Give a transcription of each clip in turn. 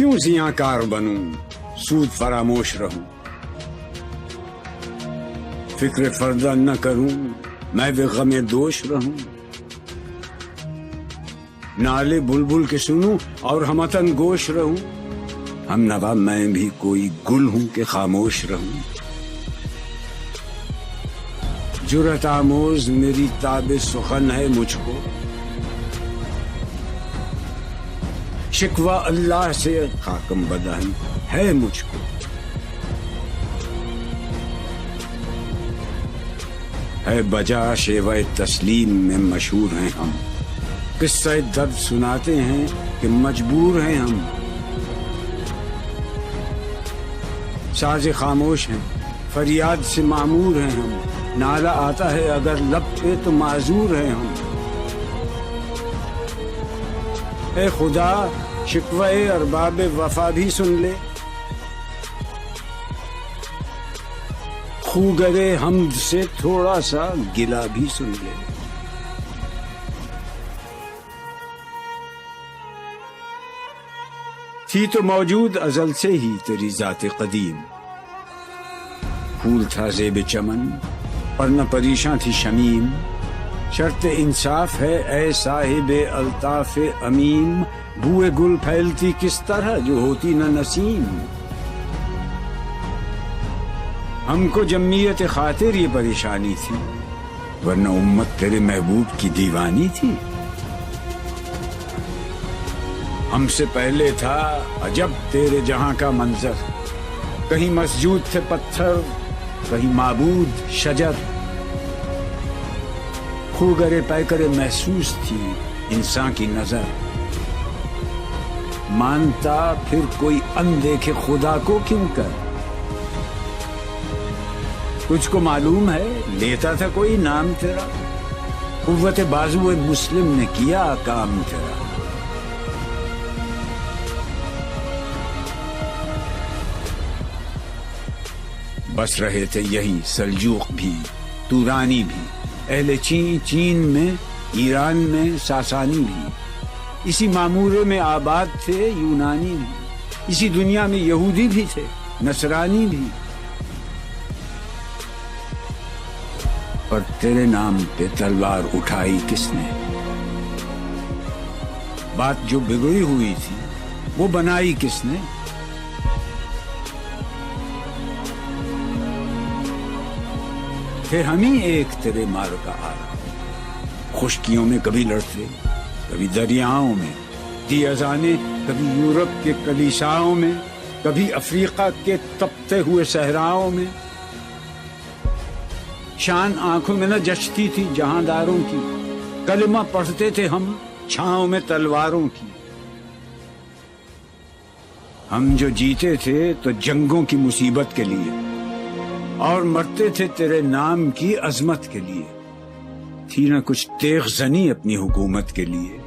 کیوں زیاں کار بنوں سود فراموش رہوں، فکر فردہ نہ کروں میں بے غم دوش رہوں، نالے بلبل کے سنوں اور ہمتن گوش رہوں، ہم نوا میں بھی کوئی گل ہوں کہ خاموش رہوں، جرأت آموز میری تاب سخن ہے مجھ کو، شکوہ اللہ سے خاکم بدہن ہے مجھ کو، ہے بجا شیوہ تسلیم میں مشہور ہیں ہم، قصہ درد سناتے ہیں کہ مجبور ہیں ہم، ساز خاموش ہیں فریاد سے معمور ہیں ہم، نالہ آتا ہے اگر لب پہ تو معذور ہیں ہم، اے خدا شکوہ ارباب وفا بھی سن لے، خوگرے حمد سے تھوڑا سا گلہ بھی سن لے، تھی تو موجود ازل سے ہی تیری ذات قدیم، پھول تھا زیب چمن پر نہ پریشاں تھی شمیم، شرط انصاف ہے اے صاحب الطاف امیم، بوئے گل پھیلتی کس طرح جو ہوتی نہ نسیم، ہم کو جمعیت خاطر یہ پریشانی تھی ورنہ امت تیرے محبوب کی دیوانی تھی، ہم سے پہلے تھا عجب تیرے جہاں کا منظر، کہیں مسجود تھے پتھر کہیں معبود شجر، خوگرے پیکرے محسوس تھی انسان کی نظر، مانتا پھر کوئی اندیکھے خدا کو کیوں کر، تجھ کو معلوم ہے لیتا تھا کوئی نام تیرا، قوت بازو مسلم نے کیا کام تیرا، بس رہے تھے یہی سلجوق بھی تورانی بھی، اہل چین میں ایران میں ساسانی بھی، اسی معمورے میں آباد تھے یونانی بھی، اسی دنیا میں یہودی بھی تھے نصرانی بھی، پر تیرے نام پہ تلوار اٹھائی کس نے، بات جو بگڑی ہوئی تھی وہ بنائی کس نے، تھے ہم ہی ایک تیرے مار کا آرا، خشکیوں میں کبھی لڑتے کبھی دریاؤں میں، دی اذانیں کبھی یورپ کے کلیساؤں میں، کبھی افریقہ کے تپتے ہوئے صحراؤں میں، شان آنکھوں میں نہ جچتی تھی جہانداروں کی، کلمہ پڑھتے تھے ہم چھاؤں میں تلواروں کی، ہم جو جیتے تھے تو جنگوں کی مصیبت کے لیے اور مرتے تھے تیرے نام کی عظمت کے لیے، تھی نہ کچھ تیغ زنی اپنی حکومت کے لیے،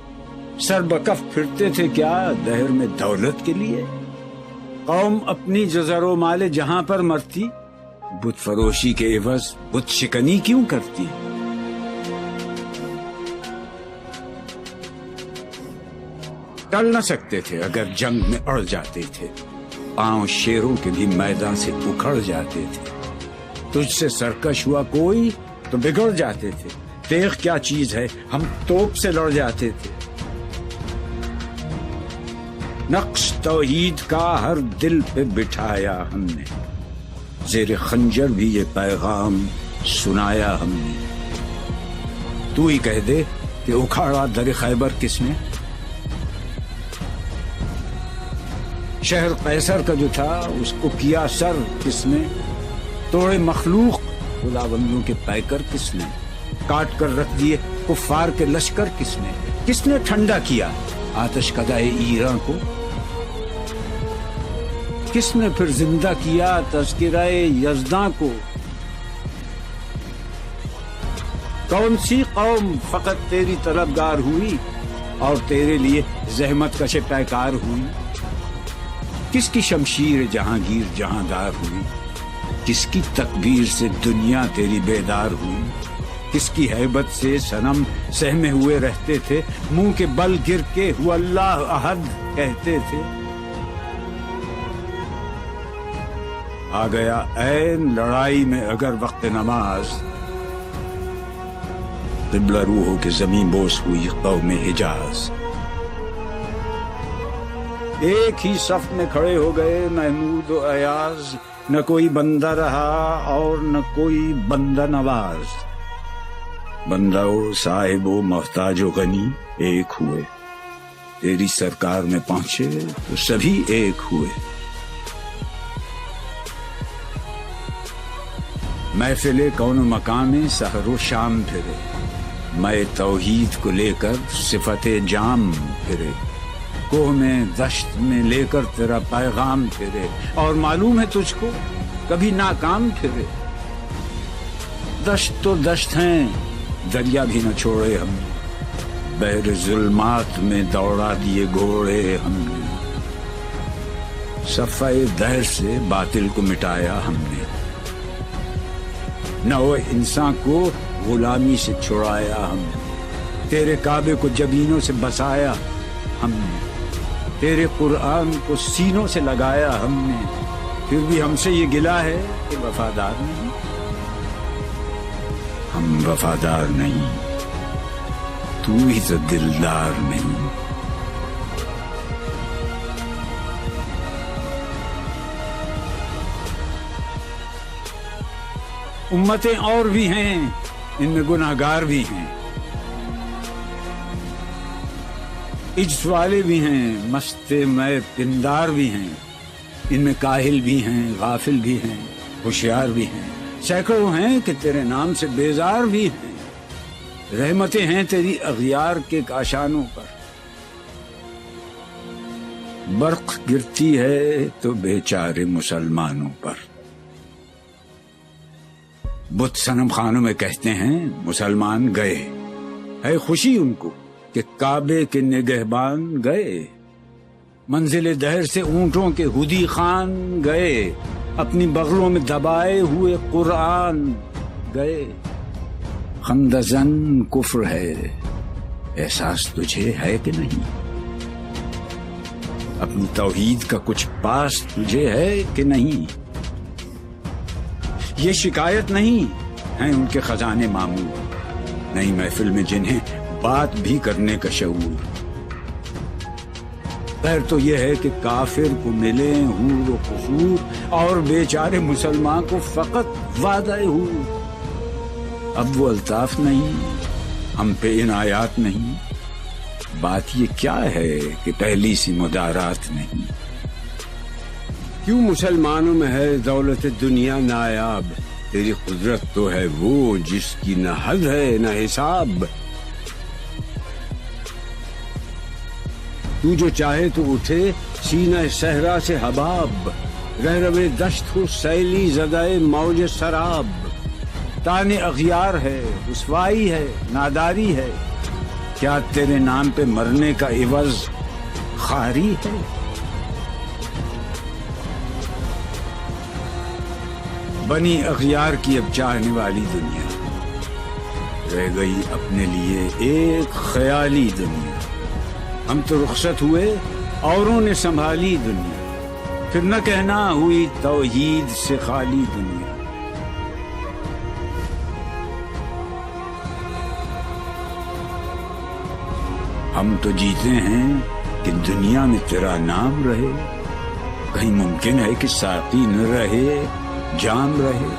سر بکف پھرتے تھے کیا دہر میں دولت کے لیے، قوم اپنی جزر و مال جہاں پر مرتی، بت فروشی کے عوض بت شکنی کیوں کرتی، ٹل نہ سکتے تھے اگر جنگ میں اڑ جاتے تھے، پاؤں شیروں کے بھی میدان سے اکھڑ جاتے تھے، تجھ سے سرکش ہوا کوئی تو بگڑ جاتے تھے، تیغ کیا چیز ہے ہم توپ سے لڑ جاتے تھے، نقش توحید کا ہر دل پہ بٹھایا ہم نے، زیر خنجر بھی یہ پیغام سنایا ہم نے، تو ہی کہہ دے کہ اکھاڑا در خیبر کس نے، شہر قیصر کا جو تھا اس کو کیا سر کس نے، توڑے مخلوق خداوندوں کے پیکر کس نے، کاٹ کر رکھ دیے کفار کے لشکر کس نے ٹھنڈا کیا آتش کدائے ایران کو، کس نے پھر زندہ کیا تذکرہ یزداں کو، کون سی قوم فقط تیری طلبگار ہوئی اور تیرے لیے زحمت کش پیکار ہوئی، کس کی شمشیر جہانگیر جہاندار ہوئی، کس کی تکبیر سے دنیا تیری بیدار ہوئی، کس کی ہیبت سے صنم سہمے ہوئے رہتے تھے، منہ کے بل گر کے ہوا اللہ احد کہتے تھے، آ گیا عین لڑائی میں اگر وقت نماز، قبلہ روح ہو کے زمین بوس ہوئی قوم حجاز۔ ایک ہی صف میں کھڑے ہو گئے محمود و ایاز، نہ کوئی بندہ رہا اور نہ کوئی بندہ نواز۔ بندہ و صاحب و محتاج و غنی ایک ہوئے، تیری سرکار میں پہنچے تو سبھی ایک ہوئے۔ محفل کون و مقام سحر و شام پھرے، میں توحید کو لے کر صفت جام پھرے، کوہ میں دشت میں لے کر تیرا پیغام پھرے، اور معلوم ہے تجھ کو کبھی ناکام پھرے۔ دشت تو دشت ہیں، دریا بھی نہ چھوڑے ہم نے، بحر ظلمات میں دوڑا دیے گھوڑے ہم نے، صفحہ دہر سے باطل کو مٹایا ہم نے، نوع انسان کو غلامی سے چھڑایا ہم نے، تیرے کعبے کو جبینوں سے بسایا ہم نے، تیرے قرآن کو سینوں سے لگایا ہم نے، پھر بھی ہم سے یہ گلہ ہے کہ وفادار نہیں۔ ہم وفادار نہیں، تو ہی تو دلدار نہیں۔ امتیں اور بھی ہیں، ان میں گناہگار بھی ہیں، عجز والے بھی ہیں، مست میں پندار بھی ہیں، ان میں کاہل بھی ہیں، غافل بھی ہیں، ہوشیار بھی ہیں، سینکڑوں ہیں کہ تیرے نام سے بیزار بھی ہیں۔ رحمتیں ہیں تیری اغیار کے کاشانوں پر، برق گرتی ہے تو بیچارے مسلمانوں پر۔ بت صنم خانوں میں کہتے ہیں مسلمان گئے، ہے خوشی ان کو کہ کعبے کے نگہبان گئے، منزل دہر سے اونٹوں کے ہدی خان گئے، اپنی بغلوں میں دبائے ہوئے قرآن گئے۔ خندزن کفر ہے، احساس تجھے ہے کہ نہیں؟ اپنی توحید کا کچھ پاس تجھے ہے کہ نہیں؟ یہ شکایت نہیں ہیں ان کے خزانے معمور، نئی محفل میں جنہیں بات بھی کرنے کا شعور۔ خیر تو یہ ہے کہ کافر کو ملے حور و قصور، اور بیچارے مسلمان کو فقط وعدہ حور۔ اب وہ الطاف نہیں، ہم پہ عنایات نہیں، بات یہ کیا ہے کہ پہلی سی مدارات نہیں۔ کیوں مسلمانوں میں ہے دولت دنیا نایاب، تیری قدرت تو ہے وہ جس کی نہ حد ہے نہ حساب۔ تو جو چاہے تو اٹھے سینہ صحرا سے حباب، رہروے دشت ہو سیلی زدائے موج سراب۔ تان اغیار ہے، رسوائی ہے، ناداری ہے، کیا تیرے نام پہ مرنے کا عوض خواری ہے؟ بنی اغیار کی اب چاہنے والی دنیا، رہ گئی اپنے لیے ایک خیالی دنیا۔ ہم تو رخصت ہوئے، اوروں نے سنبھالی دنیا، پھر نہ کہنا ہوئی توحید سے خالی دنیا۔ ہم تو جیتے ہیں کہ دنیا میں تیرا نام رہے، کہیں ممکن ہے کہ ساقی نہ رہے جام رہے۔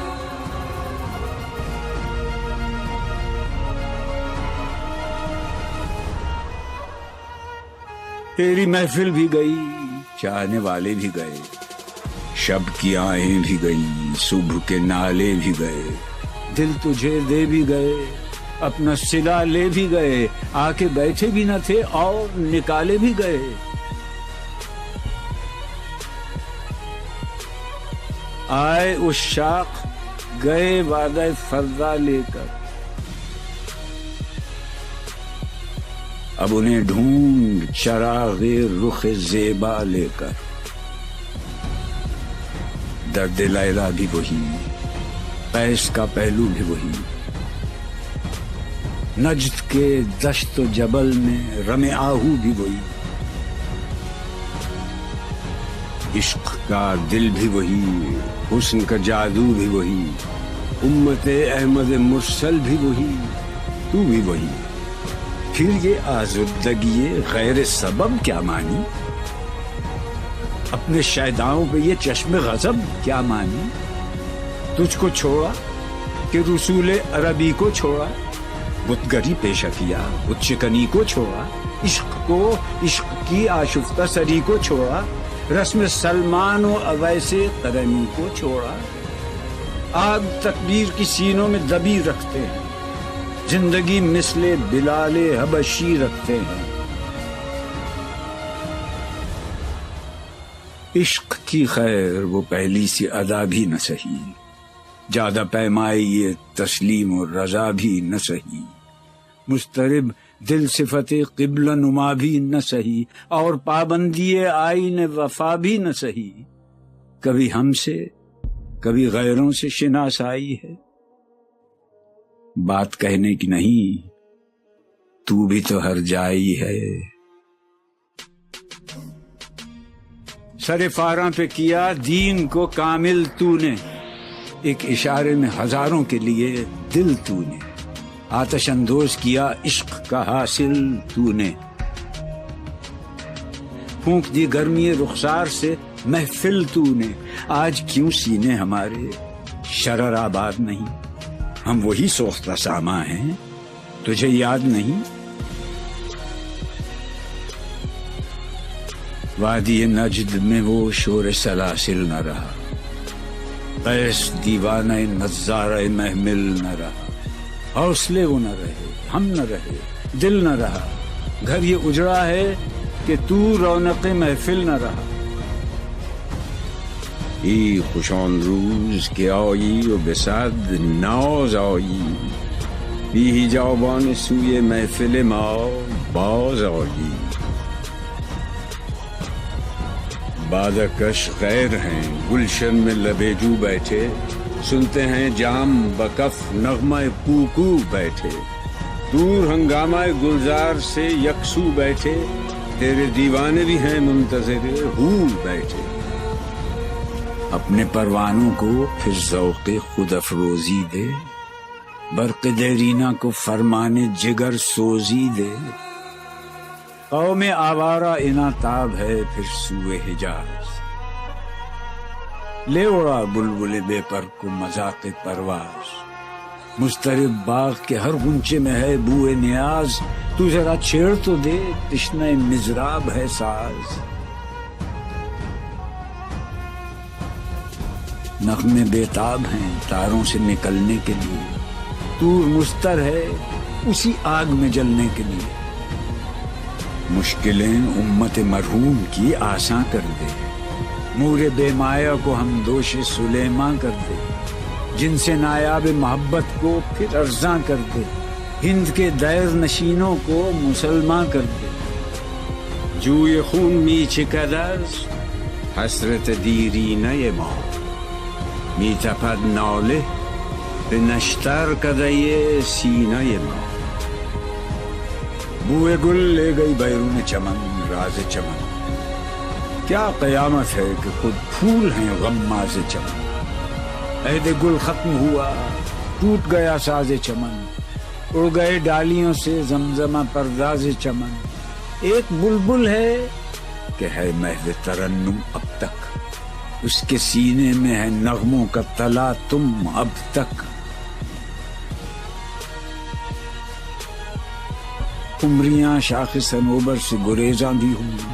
تیری محفل بھی گئی، چاہنے والے بھی گئے، شب کی آہیں بھی گئیں، صبح کے نالے بھی گئے، دل تجھے دے بھی گئے، اپنا صلہ لے بھی گئے، آ کے بیٹھے بھی نہ تھے اور نکالے بھی گئے۔ آئے اس شاخ گئے وعدہ فردا لے کر، اب انہیں ڈھونڈ چراغ رخ زیبا لے کر۔ درد لیلا بھی وہی، قیس کا پہلو بھی وہی، نجد کے دشت و جبل میں رم آہو بھی وہی، عشق کا دل بھی وہی، حسن کا جادو بھی وہی، امت احمد مرسل بھی وہی، تو بھی وہی، پھر یہ آزردگی غیر سبب کیا مانی؟ اپنے شیداؤں پہ یہ چشم غضب کیا مانی؟ تجھ کو چھوڑا کہ رسول عربی کو چھوڑا، بت گری پیشہ کیا، بت شکنی کو چھوڑا، عشق کو، عشق کی آشفتہ سری کو چھوڑا، رسم سلمان و اویس قرنی کو چھوڑا، آگ تکبیر کی سینوں میں دبی رکھتے ہیں، زندگی مثل بلال حبشی رکھتے ہیں۔ عشق کی خیر وہ پہلی سی ادا بھی نہ سہی، زیادہ پیمائی تسلیم و رضا بھی نہ سہی، مضطرب دل صفت قبلہ نما بھی نہ سہی، اور پابندی آئین وفا بھی نہ سہی، کبھی ہم سے کبھی غیروں سے شناسائی ہے، بات کہنے کی نہیں، تو بھی تو ہر جائی ہے۔ سر فاراں پہ کیا دین کو کامل تو نے، ایک اشارے میں ہزاروں کے لیے دل تو نے، آتش اندوز کیا عشق کا حاصل تو نے، پھونک دی گرمی رخسار سے محفل تو نے، آج کیوں سینے ہمارے شرر آباد نہیں؟ ہم وہی سوختہ ساما ہیں، تجھے یاد نہیں؟ وادی نجد میں وہ شور سلاسل نہ رہا، قیس دیوانہ نظارہ محمل نہ رہا، حوصلے وہ نہ رہے، ہم نہ رہے، دل نہ رہا، گھر یہ اجڑا ہے کہ تو رونق محفل نہ رہا۔ ای خوشان روز کہ آئی و بصد ناز آئی، بی جوابان سوی محفل ما باز آئی، بادکش غیر ہیں گلشن میں لبیجو بیٹھے، سنتے ہیں جام بکف نغمہ کوکو بیٹھے، دور ہنگامہ گلزار سے یکسو بیٹھے، تیرے دیوانے بھی ہیں منتظر ہو بیٹھے، اپنے پروانوں کو پھر ذوق خود افروزی دے، برق دیرینہ کو فرمانے جگر سوزی دے، قوم آوارہ اناتاب ہے پھر سوئے حجاز، لے اڑا بلبل بے پر کو مذاق پرواز، مضطرب باغ کے ہر غنچے میں ہے بوئے نیاز، تو ذرا چھیڑ تو دے تشنہ مضراب ہے ساز، نغمے بےتاب ہیں تاروں سے نکلنے کے لیے، طور مستر ہے اسی آگ میں جلنے کے لیے، مشکلیں امت مرحوم کی آساں کر دے، مور بے مایا کو ہم دوش سلیماں کر دے، جن سے نایاب محبت کو پھر ارزاں کر دے، ہند کے دیر نشینوں کو مسلماں کر دے، جوئے خون می چکدز حسرت دیری نئے ماں، می تپد نالے به نشتر کدئے سینہ ماں، بوئے گل لے گئی بیرون چمن راز چمن، کیا قیامت ہے کہ خود پھول ہیں غماز چمن، عہد گل ختم ہوا ٹوٹ گیا ساز چمن، اڑ گئے ڈالیوں سے زمزمہ پرداز چمن، ایک بلبل ہے کہ ہے محو ترنم اب تک، اس کے سینے میں ہے نغموں کا تلا تم اب تک، عمریاں شاخ صنوبر سے گریزاں بھی ہوئی،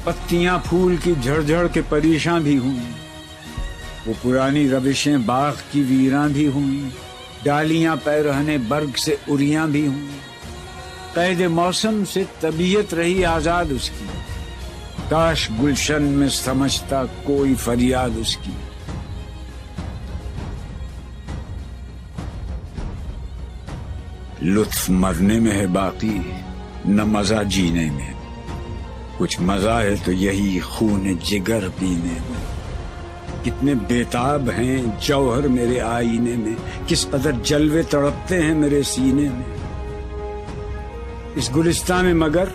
پتیاں پھول کی جھڑ جھڑ کے پریشاں بھی ہوئی، وہ پرانی روشیں باغ کی ویراں بھی ہوئیں، ڈالیاں پیرہنے برگ سے اریاں بھی ہوئیں، قید موسم سے طبیعت رہی آزاد اس کی، کاش گلشن میں سمجھتا کوئی فریاد اس کی، لطف مرنے میں ہے باقی نہ مزہ جینے میں، کچھ مزہ ہے تو یہی خون جگر پینے میں، کتنے بےتاب ہیں جوہر میرے آئینے میں، کس قدر جلوے تڑپتے ہیں میرے سینے میں، اس گلستان میں مگر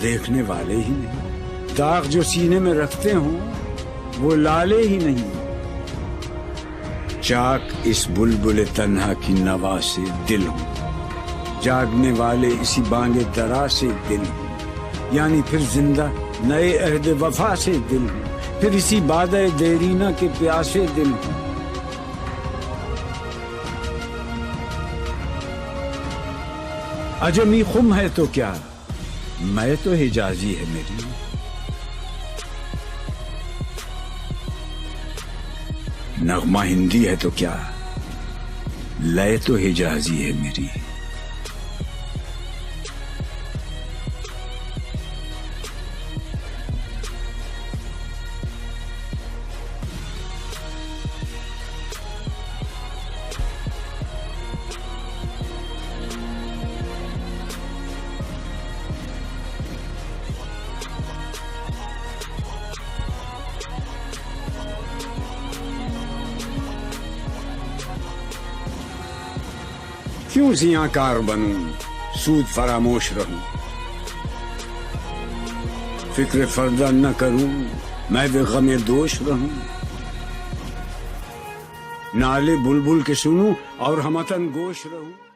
دیکھنے والے ہی نہیں، داغ جو سینے میں رکھتے ہوں وہ لالے ہی نہیں، چاک اس بلبل تنہا کی نوا سے دل ہوں، جاگنے والے اسی بانگ درا سے دل ہوں، یعنی پھر زندہ نئے عہد وفا سے دل ہوں، پھر اسی بادۂ دیرینہ کے پیاسے دل ہوں۔ عجمی خم ہے تو کیا، میں تو حجازی ہے میری، نغمہ ہندی ہے تو کیا، لے تو حجازی ہے میری۔ کیوں زیاں کار بنوں، سود فراموش رہوں، فکر فردہ نہ کروں، میں بے غم دوش رہوں، نالے بلبل کے سنوں اور ہمتن گوش رہوں۔